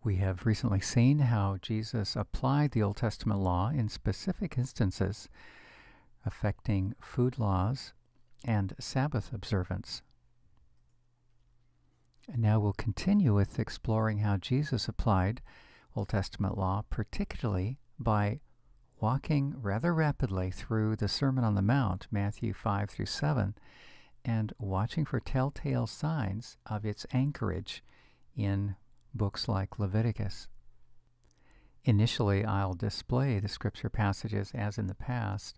We have recently seen how Jesus applied the Old Testament law in specific instances affecting food laws and Sabbath observance. And now we'll continue with exploring how Jesus applied Old Testament law, particularly by walking rather rapidly through the Sermon on the Mount, Matthew 5 through 7, and watching for telltale signs of its anchorage in books like Leviticus. Initially, I'll display the scripture passages as in the past,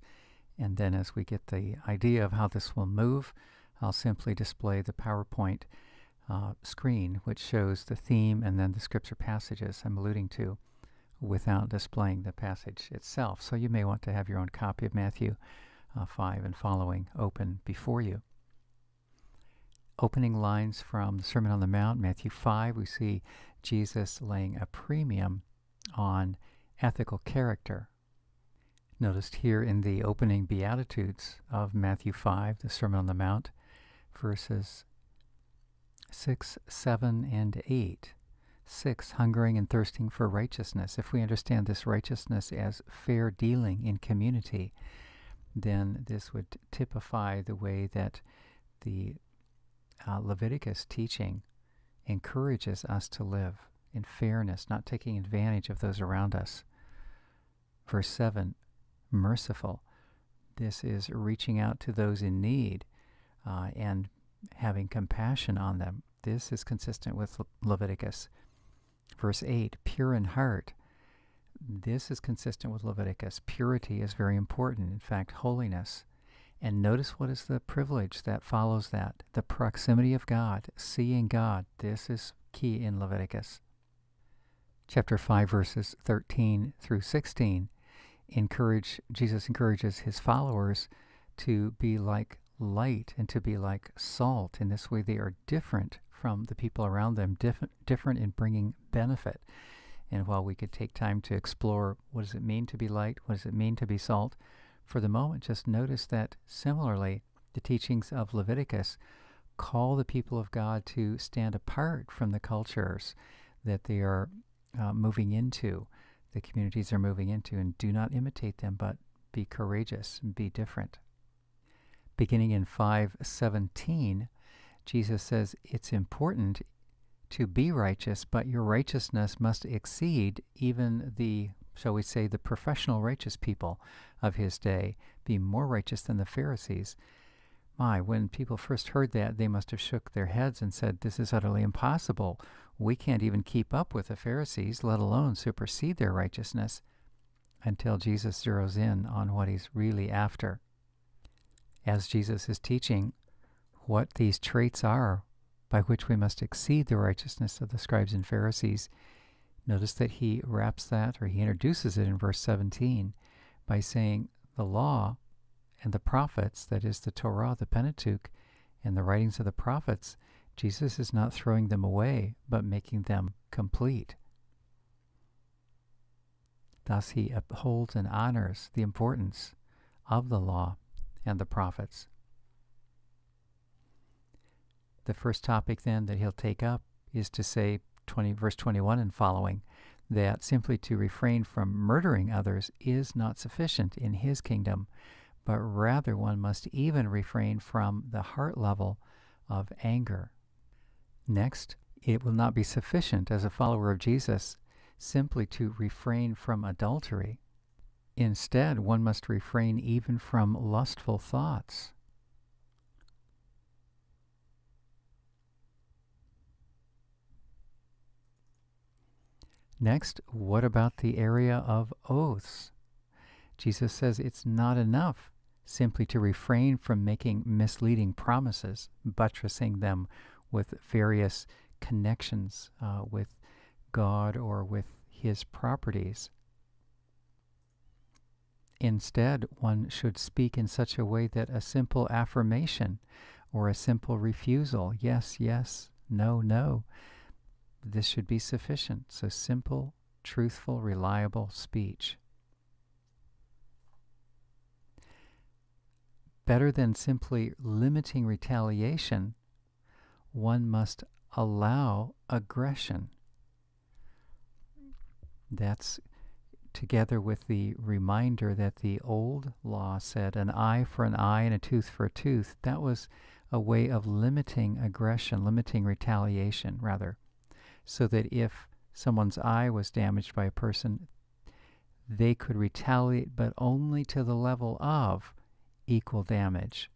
and then as we get the idea of how this will move, I'll simply display the PowerPoint screen, which shows the theme and then the scripture passages I'm alluding to, without displaying the passage itself. So you may want to have your own copy of Matthew 5 and following open before you. Opening lines from the Sermon on the Mount, Matthew 5, we see Jesus laying a premium on ethical character. Noticed here in the opening Beatitudes of Matthew 5, the Sermon on the Mount, verses 6, 7, and 8. 6, hungering and thirsting for righteousness. If we understand this righteousness as fair dealing in community, then this would typify the way that the Leviticus teaching encourages us to live in fairness, not taking advantage of those around us. Verse 7, merciful. This is reaching out to those in need and having compassion on them. This is consistent with Leviticus. Verse 8, pure in heart. This is consistent with Leviticus. Purity is very important, in fact, holiness. And notice what is the privilege that follows that. The proximity of God, seeing God. This is key in Leviticus. Chapter 5, verses 13 through 16, Jesus encourages his followers to be like light and to be like salt. In this way, they are different from the people around them, different in bringing benefit. And while we could take time to explore what does it mean to be light, what does it mean to be salt, for the moment, just notice that similarly, the teachings of Leviticus call the people of God to stand apart from the cultures that they are moving into, the communities are moving into, and do not imitate them, but be courageous and be different. Beginning in 5:17, Jesus says it's important to be righteous, but your righteousness must exceed even the, shall we say, the professional righteous people of his day, be more righteous than the Pharisees. When people first heard that, they must have shook their heads and said, this is utterly impossible. We can't even keep up with the Pharisees, let alone supersede their righteousness, until Jesus zeroes in on what he's really after. As Jesus is teaching what these traits are by which we must exceed the righteousness of the scribes and Pharisees, notice that he wraps that, or he introduces it in verse 17, by saying the law and the prophets, that is the Torah, the Pentateuch, and the writings of the prophets, Jesus is not throwing them away, but making them complete. Thus he upholds and honors the importance of the law and the prophets. The first topic then that he'll take up is to say, verse 21 and following, that simply to refrain from murdering others is not sufficient in his kingdom, but rather one must even refrain from the heart level of anger. Next, it will not be sufficient as a follower of Jesus simply to refrain from adultery. Instead, one must refrain even from lustful thoughts. Next, what about the area of oaths? Jesus says it's not enough simply to refrain from making misleading promises, buttressing them with various connections with God or with his properties. Instead, one should speak in such a way that a simple affirmation or a simple refusal, yes, yes, no, no, this should be sufficient. So simple, truthful, reliable speech. Better than simply limiting retaliation, one must allow aggression. That's together with the reminder that the old law said an eye for an eye and a tooth for a tooth. That was a way of limiting aggression, limiting retaliation, rather, so that if someone's eye was damaged by a person, they could retaliate, but only to the level of equal damage.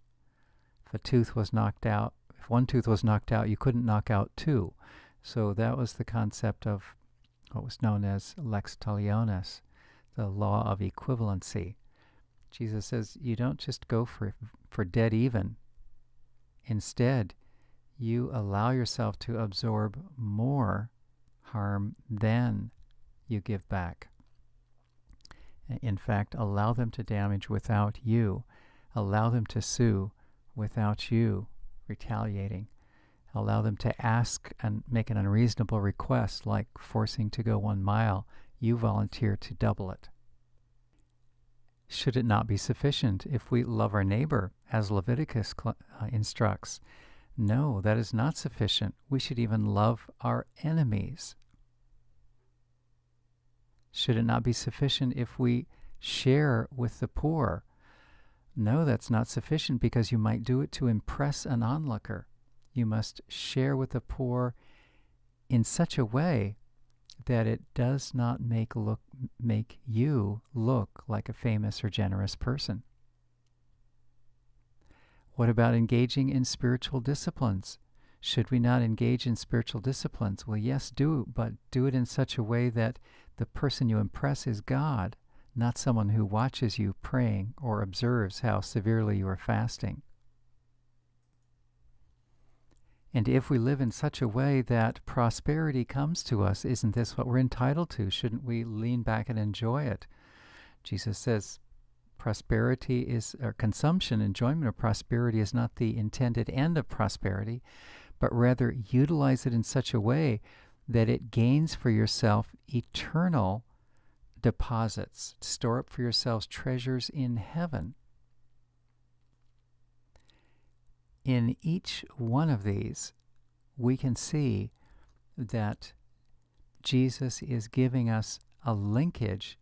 If a tooth was knocked out, if one tooth was knocked out, you couldn't knock out two. So that was the concept of what was known as lex talionis, the law of equivalency. Jesus says you don't just go for dead even. Instead, you allow yourself to absorb more harm than you give back. In fact, allow them to damage without you. Allow them to sue without you retaliating. Allow them to ask and make an unreasonable request, like forcing to go 1 mile. You volunteer to double it. Should it not be sufficient if we love our neighbor, as Leviticus instructs? No, that is not sufficient. We should even love our enemies. Should it not be sufficient if we share with the poor? No, that's not sufficient, because you might do it to impress an onlooker. You must share with the poor in such a way that it does not make you look like a famous or generous person. What about engaging in spiritual disciplines? Should we not engage in spiritual disciplines? Well, yes, do, but do it in such a way that the person you impress is God, not someone who watches you praying or observes how severely you are fasting. And if we live in such a way that prosperity comes to us, isn't this what we're entitled to? Shouldn't we lean back and enjoy it? Jesus says prosperity is, or consumption, enjoyment of prosperity is not the intended end of prosperity, but rather utilize it in such a way that it gains for yourself eternal deposits. Store up for yourselves treasures in heaven. In each one of these, we can see that Jesus is giving us a linkage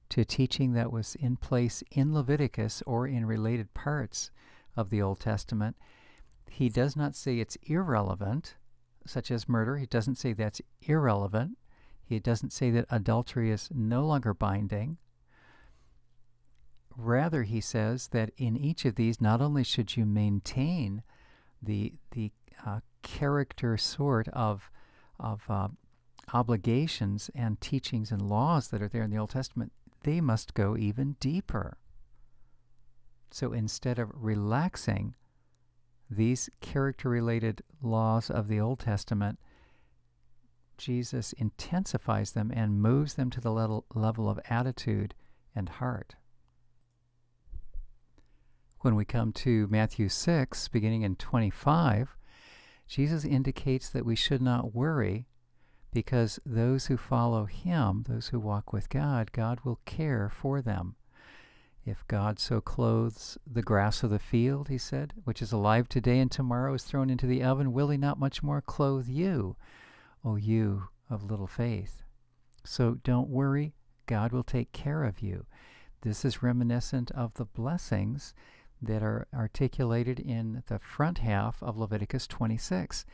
to teaching that was in place in Leviticus or in related parts of the Old Testament. He does not say it's irrelevant, such as murder. He doesn't say that's irrelevant. He doesn't say that adultery is no longer binding. Rather, he says that in each of these, not only should you maintain the character sort of obligations and teachings and laws that are there in the Old Testament, they must go even deeper. So instead of relaxing these character-related laws of the Old Testament, Jesus intensifies them and moves them to the level of attitude and heart. When we come to Matthew 6, beginning in 25, Jesus indicates that we should not worry, because those who follow him, those who walk with God, God will care for them. If God so clothes the grass of the field, he said, which is alive today and tomorrow is thrown into the oven, will he not much more clothe you, O you of little faith? So don't worry, God will take care of you. This is reminiscent of the blessings that are articulated in the front half of Leviticus 26.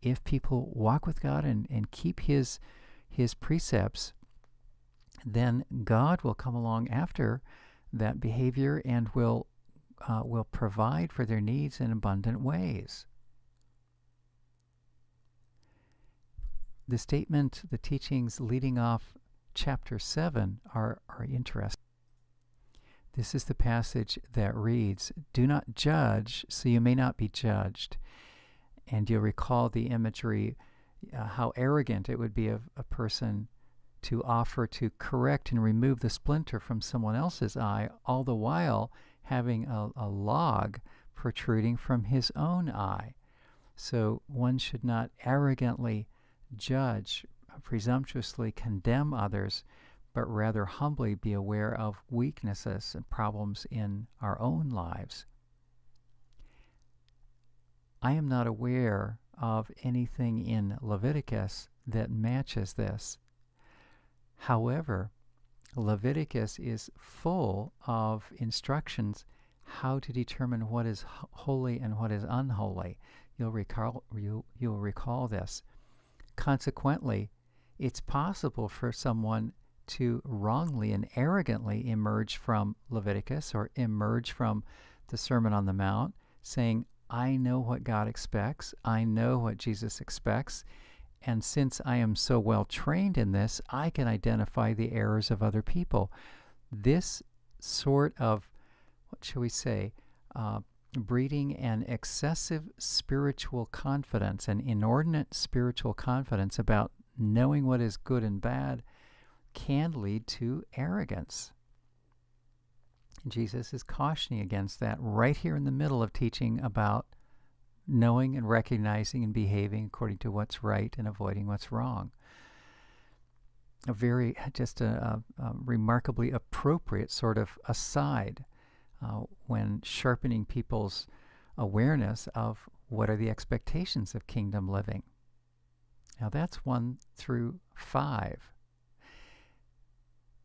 If people walk with God and keep his precepts, then God will come along after that behavior and will provide for their needs in abundant ways. The statement, the teachings leading off chapter 7 are interesting. This is the passage that reads, "Do not judge, so you may not be judged." And you'll recall the imagery, how arrogant it would be of a person to offer to correct and remove the splinter from someone else's eye, all the while having a log protruding from his own eye. So one should not arrogantly judge, presumptuously condemn others, but rather humbly be aware of weaknesses and problems in our own lives. I am not aware of anything in Leviticus that matches this. However, Leviticus is full of instructions how to determine what is holy and what is unholy. You'll recall this. Consequently, it's possible for someone to wrongly and arrogantly emerge from Leviticus or emerge from the Sermon on the Mount saying, I know what God expects, I know what Jesus expects, and since I am so well trained in this, I can identify the errors of other people. This sort of, what shall we say, breeding an excessive spiritual confidence, an inordinate spiritual confidence about knowing what is good and bad can lead to arrogance. Jesus is cautioning against that right here in the middle of teaching about knowing and recognizing and behaving according to what's right and avoiding what's wrong. A remarkably appropriate sort of aside when sharpening people's awareness of what are the expectations of kingdom living. Now that's 1 through 5.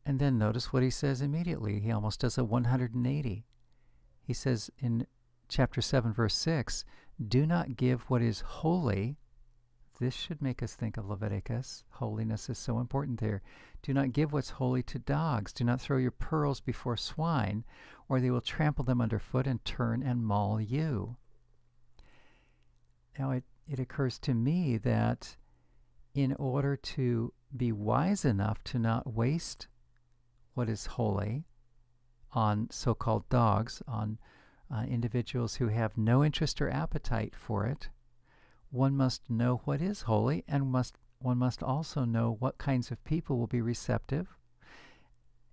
And then notice what he says immediately. He almost does a 180. He says in chapter 7, verse 6, do not give what is holy. This should make us think of Leviticus. Holiness is so important there. Do not give what's holy to dogs. Do not throw your pearls before swine, or they will trample them underfoot and turn and maul you. Now it occurs to me that in order to be wise enough to not waste what is holy on so-called dogs, on individuals who have no interest or appetite for it, one must know what is holy, and one must also know what kinds of people will be receptive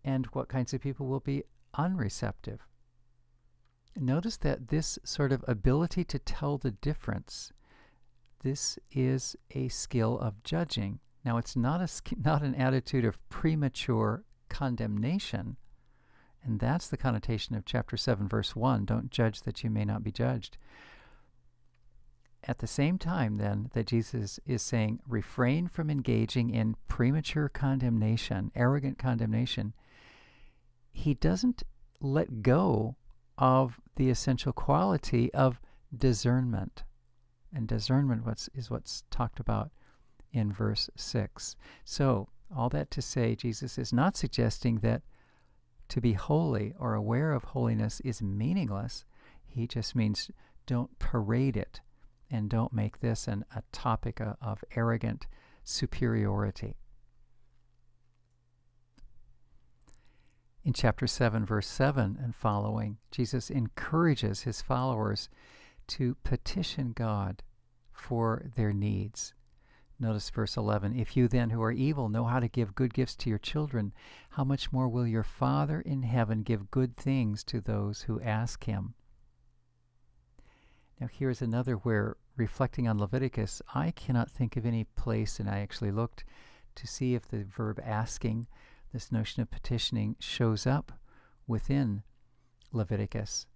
and what kinds of people will be unreceptive. Notice that this sort of ability to tell the difference, this is a skill of judging. Now, it's not an attitude of premature condemnation, and that's the connotation of chapter 7, verse 1. Don't judge that you may not be judged. At the same time, then, that Jesus is saying, refrain from engaging in premature condemnation, arrogant condemnation, he doesn't let go of the essential quality of discernment. And discernment is what's talked about in verse 6. So, all that to say, Jesus is not suggesting that to be holy or aware of holiness is meaningless. He just means don't parade it and don't make this a topic of arrogant superiority. In chapter 7, verse 7 and following, Jesus encourages his followers to petition God for their needs. Notice verse 11, if you then who are evil know how to give good gifts to your children, how much more will your Father in heaven give good things to those who ask him? Now here's another where, reflecting on Leviticus, I cannot think of any place, and I actually looked to see if the verb asking, this notion of petitioning, shows up within Leviticus.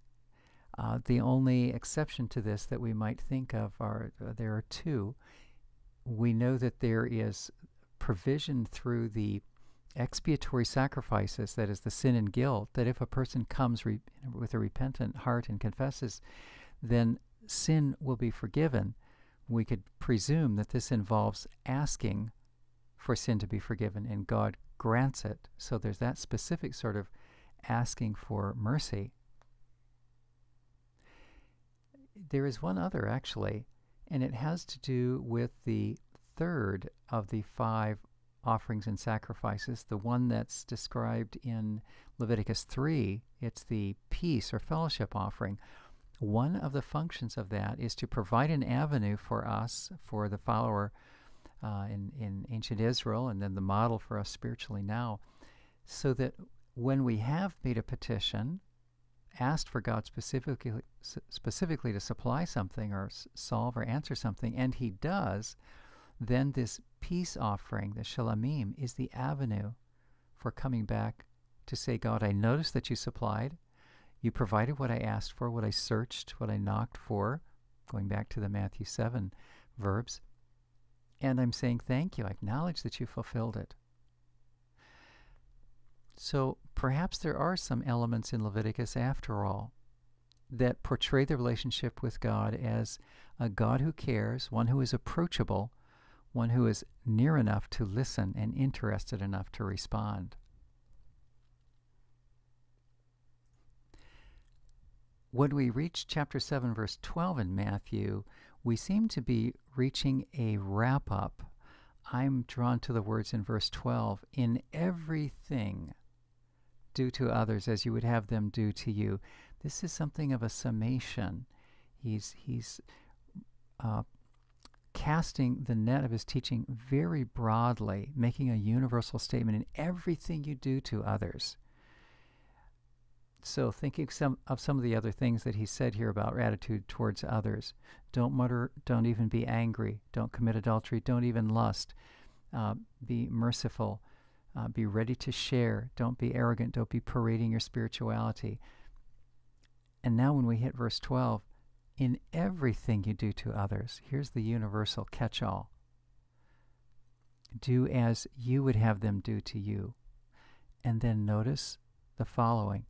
The only exception to this that we might think of there are two. We know that there is provision through the expiatory sacrifices, that is the sin and guilt, that if a person comes with a repentant heart and confesses, then sin will be forgiven. We could presume that this involves asking for sin to be forgiven, and God grants it. So there's that specific sort of asking for mercy. There is one other, actually, and it has to do with the third of the 5 offerings and sacrifices, the one that's described in Leviticus 3. It's the peace or fellowship offering. One of the functions of that is to provide an avenue for us, for the follower in ancient Israel, and then the model for us spiritually now, so that when we have made a petition, asked for God specifically to supply something or solve or answer something, and he does, then this peace offering, the shalamim, is the avenue for coming back to say, God, I noticed that you supplied. You provided what I asked for, what I searched, what I knocked for, going back to the Matthew 7 verbs. And I'm saying thank you. I acknowledge that you fulfilled it. So perhaps there are some elements in Leviticus, after all, that portray the relationship with God as a God who cares, one who is approachable, one who is near enough to listen and interested enough to respond. When we reach chapter 7, verse 12 in Matthew, we seem to be reaching a wrap-up. I'm drawn to the words in verse 12, "In everything do to others as you would have them do to you." This is something of a summation. He's casting the net of his teaching very broadly, making a universal statement in everything you do to others. So thinking of some of the other things that he said here about attitude towards others. Don't mutter, don't even be angry, don't commit adultery, don't even lust. Be merciful, be ready to share, don't be arrogant, don't be parading your spirituality. And now when we hit verse 12, in everything you do to others, here's the universal catch-all. Do as you would have them do to you. And then notice the following.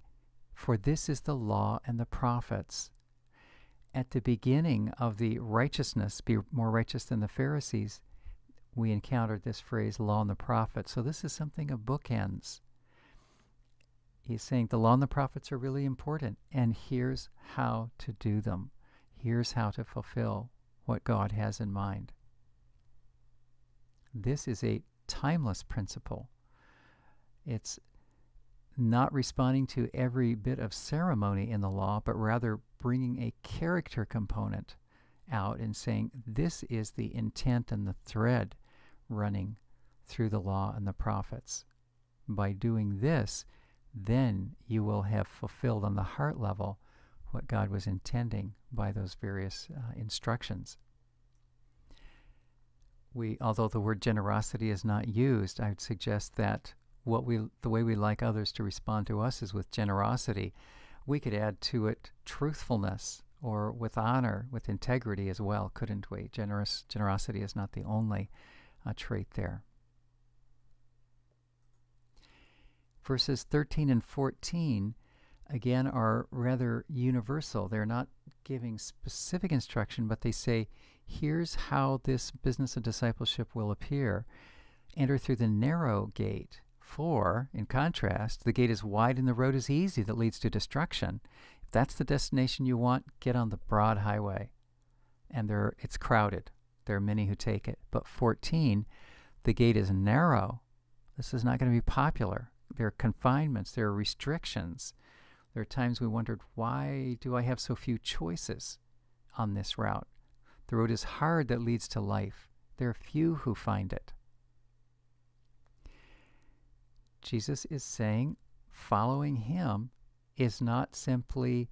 For this is the law and the prophets. At the beginning of the righteousness, be more righteous than the Pharisees, we encountered this phrase, law and the prophets. So this is something of bookends. He's saying the law and the prophets are really important, and here's how to do them. Here's how to fulfill what God has in mind. This is a timeless principle. It's not responding to every bit of ceremony in the law, but rather bringing a character component out and saying this is the intent and the thread running through the law and the prophets. By doing this, then you will have fulfilled on the heart level what God was intending by those various instructions. Although the word generosity is not used, I would suggest that the way we like others to respond to us is with generosity. We could add to it truthfulness, or with honor, with integrity as well, couldn't we? Generosity is not the only trait there. Verses 13 and 14, again, are rather universal. They're not giving specific instruction, but they say, here's how this business of discipleship will appear. Enter through the narrow gate. For, in contrast, the gate is wide and the road is easy that leads to destruction. If that's the destination you want, get on the broad highway. And it's crowded. There are many who take it. But 14, the gate is narrow. This is not going to be popular. There are confinements. There are restrictions. There are times we wondered, why do I have so few choices on this route? The road is hard that leads to life. There are few who find it. Jesus is saying following him is not simply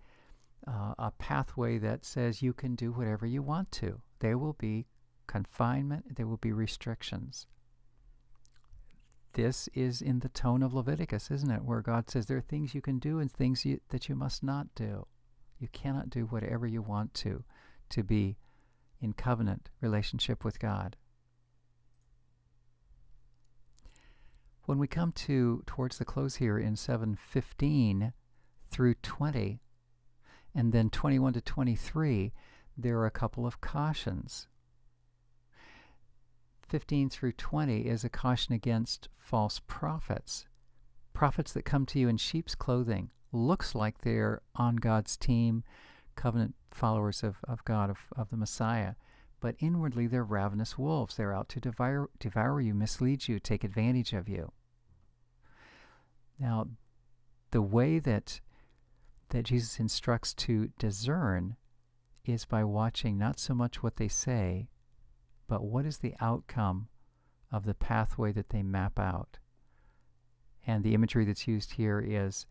a pathway that says you can do whatever you want to. There will be confinement, there will be restrictions. This is in the tone of Leviticus, isn't it? Where God says there are things you can do and things that you must not do. You cannot do whatever you want to be in covenant relationship with God. When we come towards the close here in 7:15 through 20, and then 21 to 23, there are a couple of cautions. 15 through 20 is a caution against false prophets. Prophets that come to you in sheep's clothing. Looks like they're on God's team, covenant followers of God, of the Messiah. But inwardly they're ravenous wolves. They're out to devour you, mislead you, take advantage of you. Now, the way that Jesus instructs to discern is by watching not so much what they say, but what is the outcome of the pathway that they map out. And the imagery that's used here is,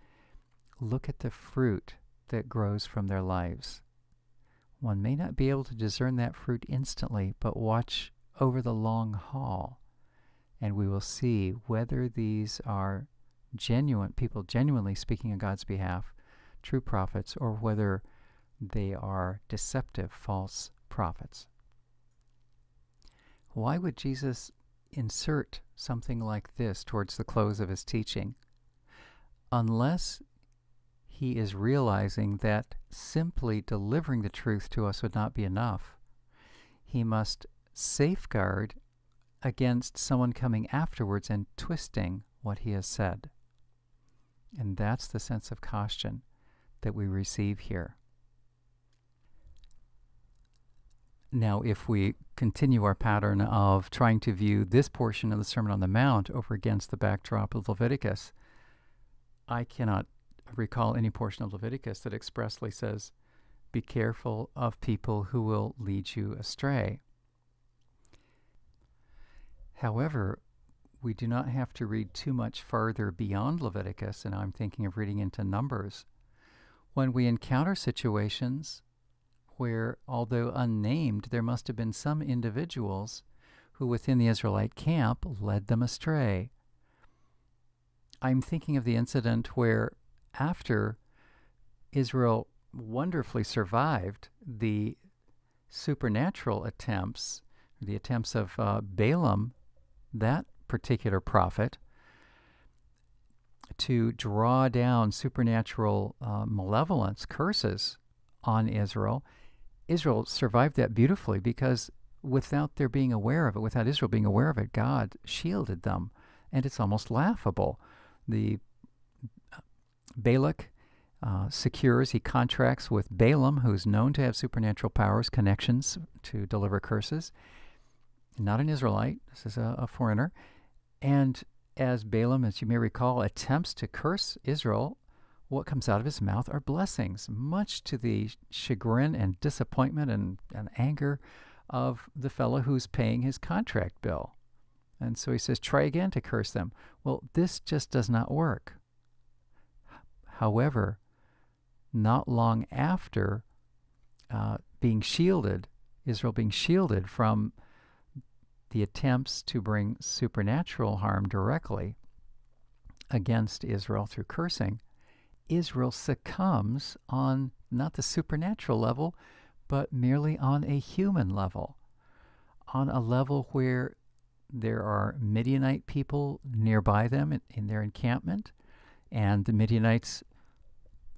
look at the fruit that grows from their lives. One may not be able to discern that fruit instantly, but watch over the long haul, and we will see whether these are genuine people, genuinely speaking on God's behalf, true prophets, or whether they are deceptive, false prophets. Why would Jesus insert something like this towards the close of his teaching? unless he is realizing that simply delivering the truth to us would not be enough. He must safeguard against someone coming afterwards and twisting what he has said. And that's the sense of caution that we receive here. Now, if we continue our pattern of trying to view this portion of the Sermon on the Mount over against the backdrop of Leviticus, I cannot recall any portion of Leviticus that expressly says, be careful of people who will lead you astray. However, we do not have to read too much farther beyond Leviticus, and I'm thinking of reading into Numbers. When we encounter situations where, although unnamed, there must have been some individuals who within the Israelite camp led them astray. I'm thinking of the incident where, after Israel wonderfully survived the supernatural attempts, the attempts of Balaam, that particular prophet, to draw down supernatural malevolence, curses on Israel, Israel survived that beautifully because without their being aware of it, without Israel being aware of it, God shielded them. And it's almost laughable. The Balak he contracts with Balaam, who's known to have supernatural powers, connections to deliver curses. Not an Israelite, this is a foreigner. And as Balaam, as you may recall, attempts to curse Israel, what comes out of his mouth are blessings, much to the chagrin and disappointment and anger of the fellow who's paying his contract bill. And so he says, try again to curse them. Well, this just does not work. However, not long after being shielded, Israel being shielded from the attempts to bring supernatural harm directly against Israel through cursing, Israel succumbs on not the supernatural level, but merely on a human level, on a level where there are Midianite people nearby them in their encampment, and the Midianites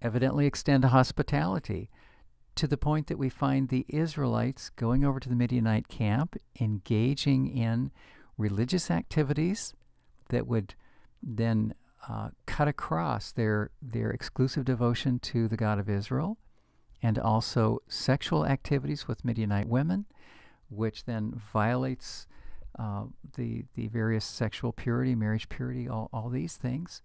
evidently extend hospitality to the point that we find the Israelites going over to the Midianite camp, engaging in religious activities that would then cut across their exclusive devotion to the God of Israel, and also sexual activities with Midianite women, which then violates the various sexual purity, marriage purity, all these things.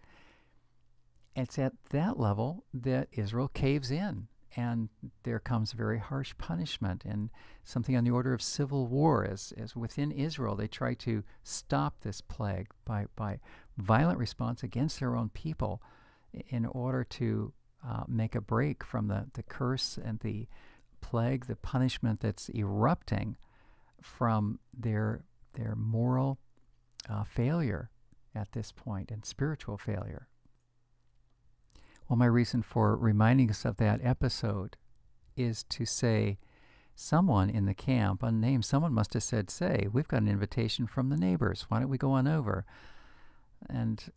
It's at that level that Israel caves in, and there comes very harsh punishment and something on the order of civil war as within Israel they try to stop this plague by violent response against their own people in order to make a break from the curse and the plague, the punishment that's erupting from their moral failure at this point and spiritual failure. Well, my reason for reminding us of that episode is to say someone in the camp, unnamed, someone must have said, say, we've got an invitation from the neighbors. Why don't we go on over? And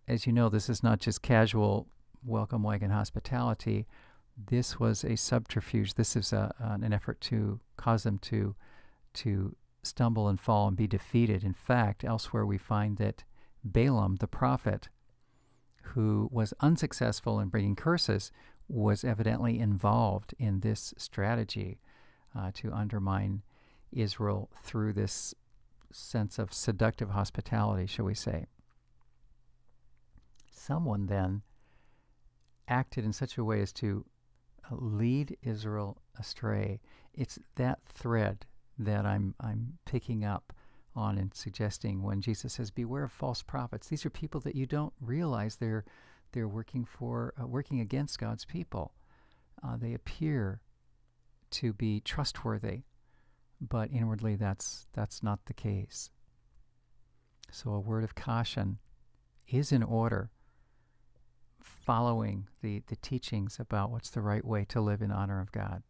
as you know, this is not just casual welcome wagon hospitality. This was a subterfuge. This is an effort to cause them to stumble and fall and be defeated. In fact, elsewhere we find that Balaam, the prophet, who was unsuccessful in bringing curses, was evidently involved in this strategy to undermine Israel through this sense of seductive hospitality, shall we say. Someone then acted in such a way as to lead Israel astray. It's that thread that I'm picking up on and suggesting when Jesus says, beware of false prophets. These are people that you don't realize they're working against God's people. They appear to be trustworthy, but inwardly that's not the case. So a word of caution is in order, following the teachings about what's the right way to live in honor of God.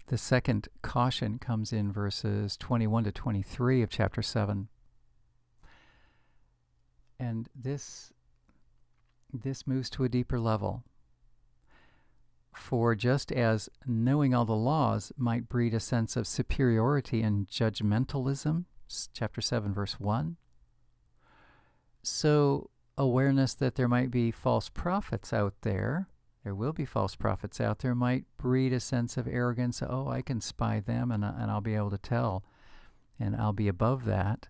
The second caution comes in verses 21 to 23 of chapter 7. And this moves to a deeper level. For just as knowing all the laws might breed a sense of superiority and judgmentalism, chapter 7, verse 1, so awareness that there might be false prophets out there, there will be false prophets out there, might breed a sense of arrogance. Oh, I can spy them and I'll be able to tell, and I'll be above that.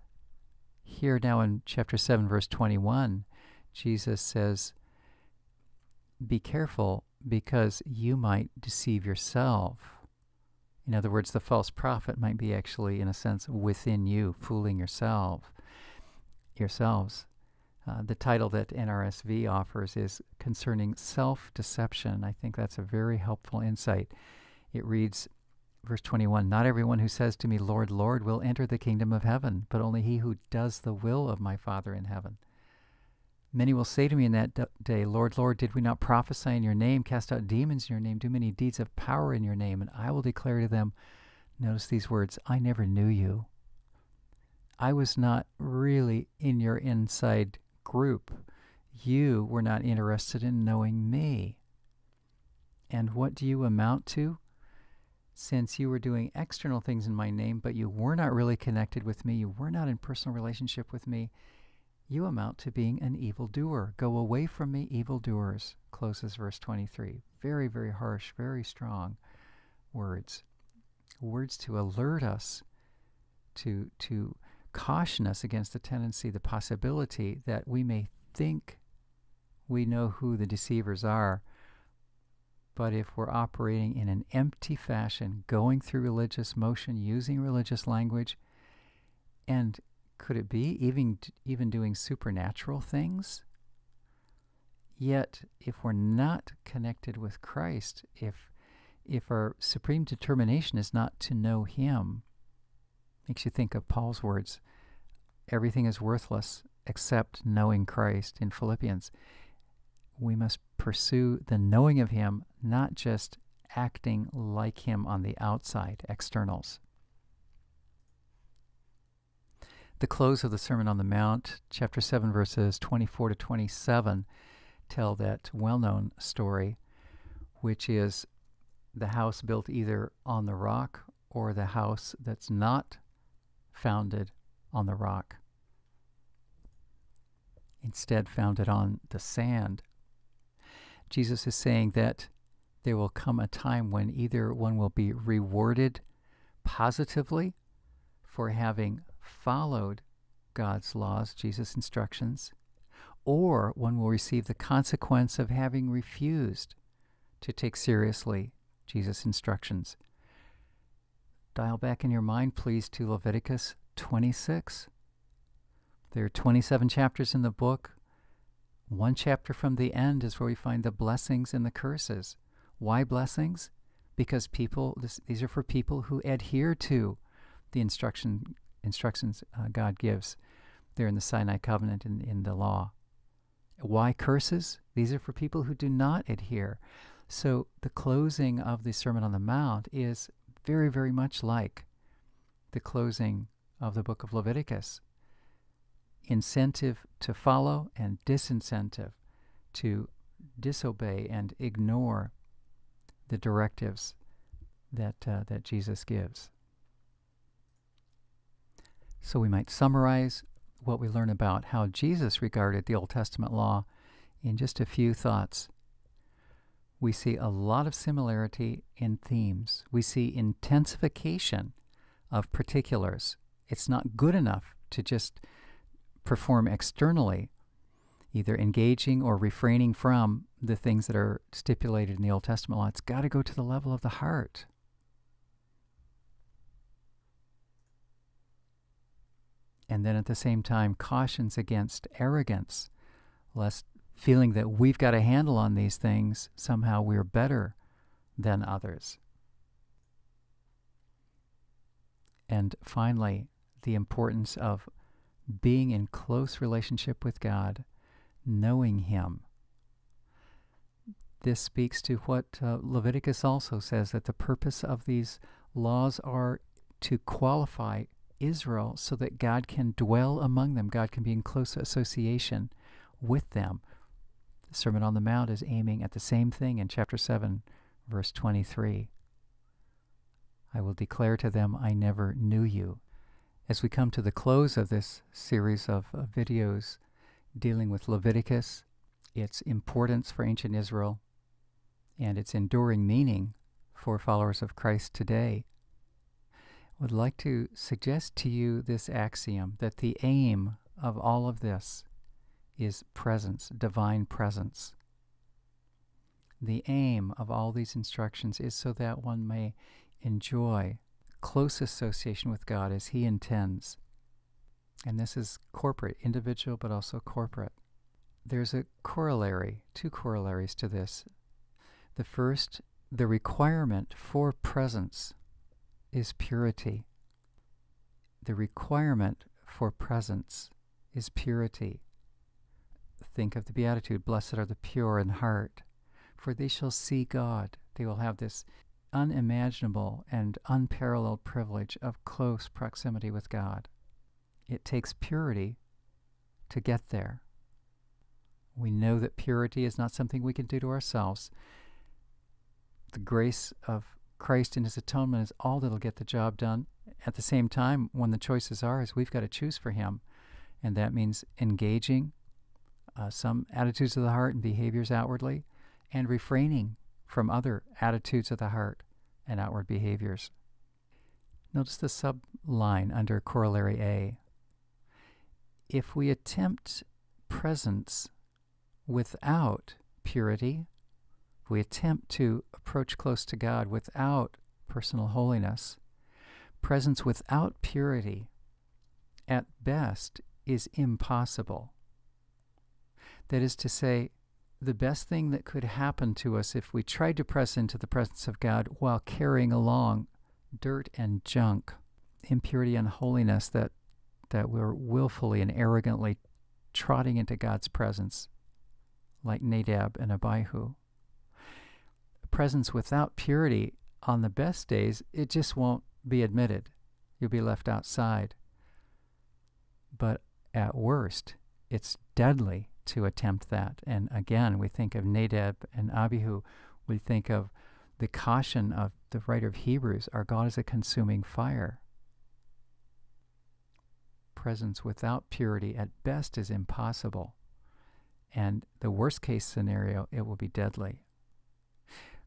Here now in chapter 7, verse 21, Jesus says, be careful because you might deceive yourself. In other words, the false prophet might be actually, in a sense, within you, fooling yourselves. The title that NRSV offers is Concerning Self-Deception. I think that's a very helpful insight. It reads, verse 21, not everyone who says to me, Lord, Lord, will enter the kingdom of heaven, but only he who does the will of my Father in heaven. Many will say to me in that day, Lord, Lord, did we not prophesy in your name, cast out demons in your name, do many deeds of power in your name? And I will declare to them, notice these words, I never knew you. I was not really in your inside group. You were not interested in knowing me. And what do you amount to? Since you were doing external things in my name, but you were not really connected with me, you were not in personal relationship with me, you amount to being an evildoer. Go away from me, evildoers, closes verse 23. Very, very harsh, very strong words. Words to alert us, to caution us against the tendency, the possibility that we may think we know who the deceivers are, but if we're operating in an empty fashion, going through religious motion, using religious language, and could it be even doing supernatural things? Yet, if we're not connected with Christ, if our supreme determination is not to know Him, makes you think of Paul's words, everything is worthless except knowing Christ in Philippians. We must pursue the knowing of Him, not just acting like Him on the outside, externals. The close of the Sermon on the Mount, chapter 7, verses 24 to 27, tell that well-known story, which is the house built either on the rock or the house that's not founded on the rock, instead founded on the sand. Jesus is saying that there will come a time when either one will be rewarded positively for having followed God's laws, Jesus' instructions, or one will receive the consequence of having refused to take seriously Jesus' instructions. Dial back in your mind, please, to Leviticus 26. There are 27 chapters in the book. One chapter from the end is where we find the blessings and the curses. Why blessings? Because these are for people who adhere to the instructions God gives there in the Sinai covenant and in the law. Why curses? These are for people who do not adhere. So the closing of the Sermon on the Mount is very, very much like the closing of the book of Leviticus. Incentive to follow and disincentive to disobey and ignore the directives that Jesus gives. So we might summarize what we learn about how Jesus regarded the Old Testament law in just a few thoughts. We see a lot of similarity in themes. We see intensification of particulars. It's not good enough to just perform externally, either engaging or refraining from the things that are stipulated in the Old Testament law. It's got to go to the level of the heart. And then at the same time, cautions against arrogance, lest feeling that we've got a handle on these things, somehow we're better than others. And finally, the importance of being in close relationship with God, knowing Him. This speaks to what Leviticus also says, that the purpose of these laws are to qualify Israel so that God can dwell among them. God can be in close association with them. The Sermon on the Mount is aiming at the same thing in chapter 7, verse 23. I will declare to them, I never knew you. As we come to the close of this series of videos dealing with Leviticus, its importance for ancient Israel, and its enduring meaning for followers of Christ today, I would like to suggest to you this axiom that the aim of all of this is presence, divine presence. The aim of all these instructions is so that one may enjoy close association with God as He intends. And this is corporate, individual, but also corporate. There's a corollary, two corollaries to this. The first, the requirement for presence is purity. The requirement for presence is purity. Think of the Beatitude, blessed are the pure in heart, for they shall see God. They will have this unimaginable and unparalleled privilege of close proximity with God. It takes purity to get there. We know that purity is not something we can do to ourselves. The grace of Christ in His atonement is all that'll get the job done. At the same time, when the choice is ours, we've got to choose for Him. And that means engaging some attitudes of the heart and behaviors outwardly, and refraining from other attitudes of the heart and outward behaviors. Notice the subline under Corollary A. If we attempt presence without purity, if we attempt to approach close to God without personal holiness, presence without purity, at best, is impossible. That is to say, the best thing that could happen to us if we tried to press into the presence of God while carrying along dirt and junk, impurity and holiness that we're willfully and arrogantly trotting into God's presence, like Nadab and Abihu. Presence without purity, on the best days, it just won't be admitted. You'll be left outside. But at worst, it's deadly to attempt that. And again, we think of Nadab and Abihu. We think of the caution of the writer of Hebrews, our God is a consuming fire. Presence without purity at best is impossible. And the worst case scenario, it will be deadly.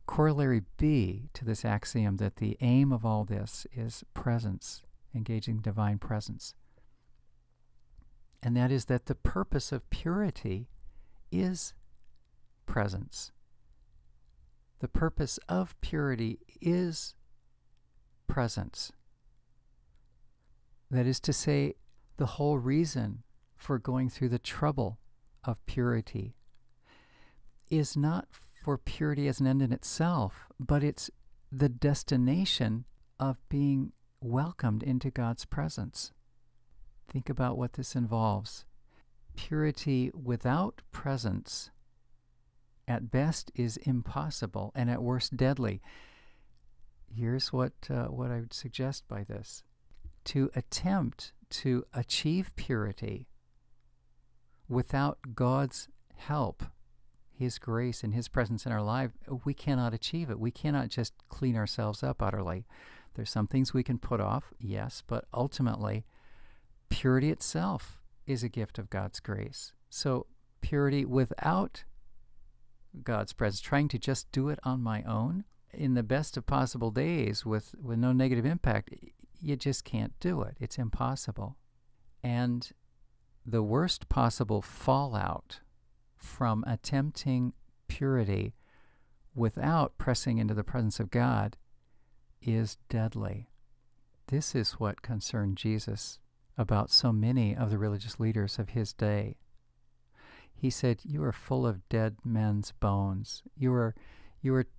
Corollary B to this axiom that the aim of all this is presence, engaging divine presence. And that is that the purpose of purity is presence. The purpose of purity is presence. That is to say, the whole reason for going through the trouble of purity is not for purity as an end in itself, but it's the destination of being welcomed into God's presence. Think about what this involves. Purity without presence at best is impossible, and at worst deadly. Here's what I would suggest by this. To attempt to achieve purity without God's help, His grace and His presence in our life, we cannot achieve it. We cannot just clean ourselves up utterly. There's some things we can put off, yes, but ultimately, purity itself is a gift of God's grace. So purity without God's presence, trying to just do it on my own, in the best of possible days with no negative impact, you just can't do it. It's impossible. And the worst possible fallout from attempting purity without pressing into the presence of God is deadly. This is what concerned Jesus about so many of the religious leaders of His day. He said, "You are full of dead men's bones. You are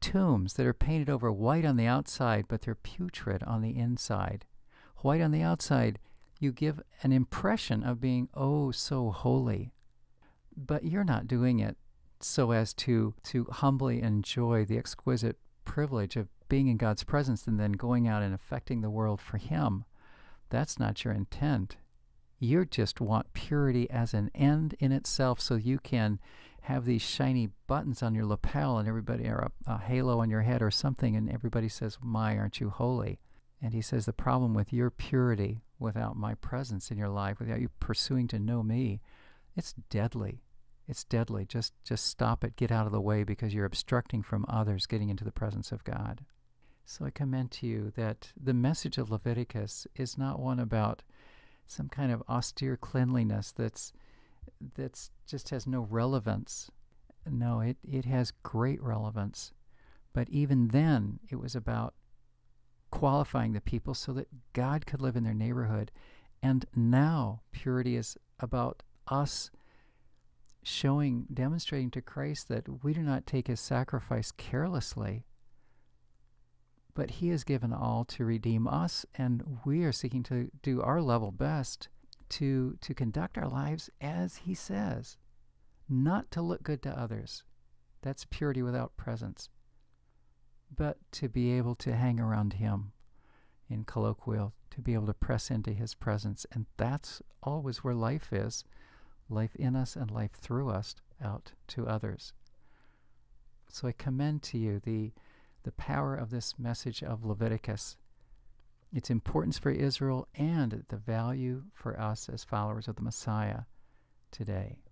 tombs that are painted over white on the outside, but they're putrid on the inside. White on the outside, you give an impression of being oh so holy, but you're not doing it so as to humbly enjoy the exquisite privilege of being in God's presence and then going out and affecting the world for Him. That's not your intent. You just want purity as an end in itself, so you can have these shiny buttons on your lapel and everybody, or a halo on your head or something, and everybody says, "My, aren't you holy?" And he says the problem with your purity without my presence in your life, without you pursuing to know me, it's deadly. It's deadly. Just stop it. Get out of the way, because you're obstructing from others getting into the presence of God. So I commend to you that the message of Leviticus is not one about some kind of austere cleanliness that's just has no relevance. No, it has great relevance. But even then, it was about qualifying the people so that God could live in their neighborhood. And now purity is about us demonstrating to Christ that we do not take his sacrifice carelessly, but he has given all to redeem us, and we are seeking to do our level best to conduct our lives as he says, not to look good to others. That's purity without presence. But to be able to hang around him, in colloquial, to be able to press into his presence. And that's always where life is, life in us and life through us out to others. So I commend to you the power of this message of Leviticus, its importance for Israel, and the value for us as followers of the Messiah today.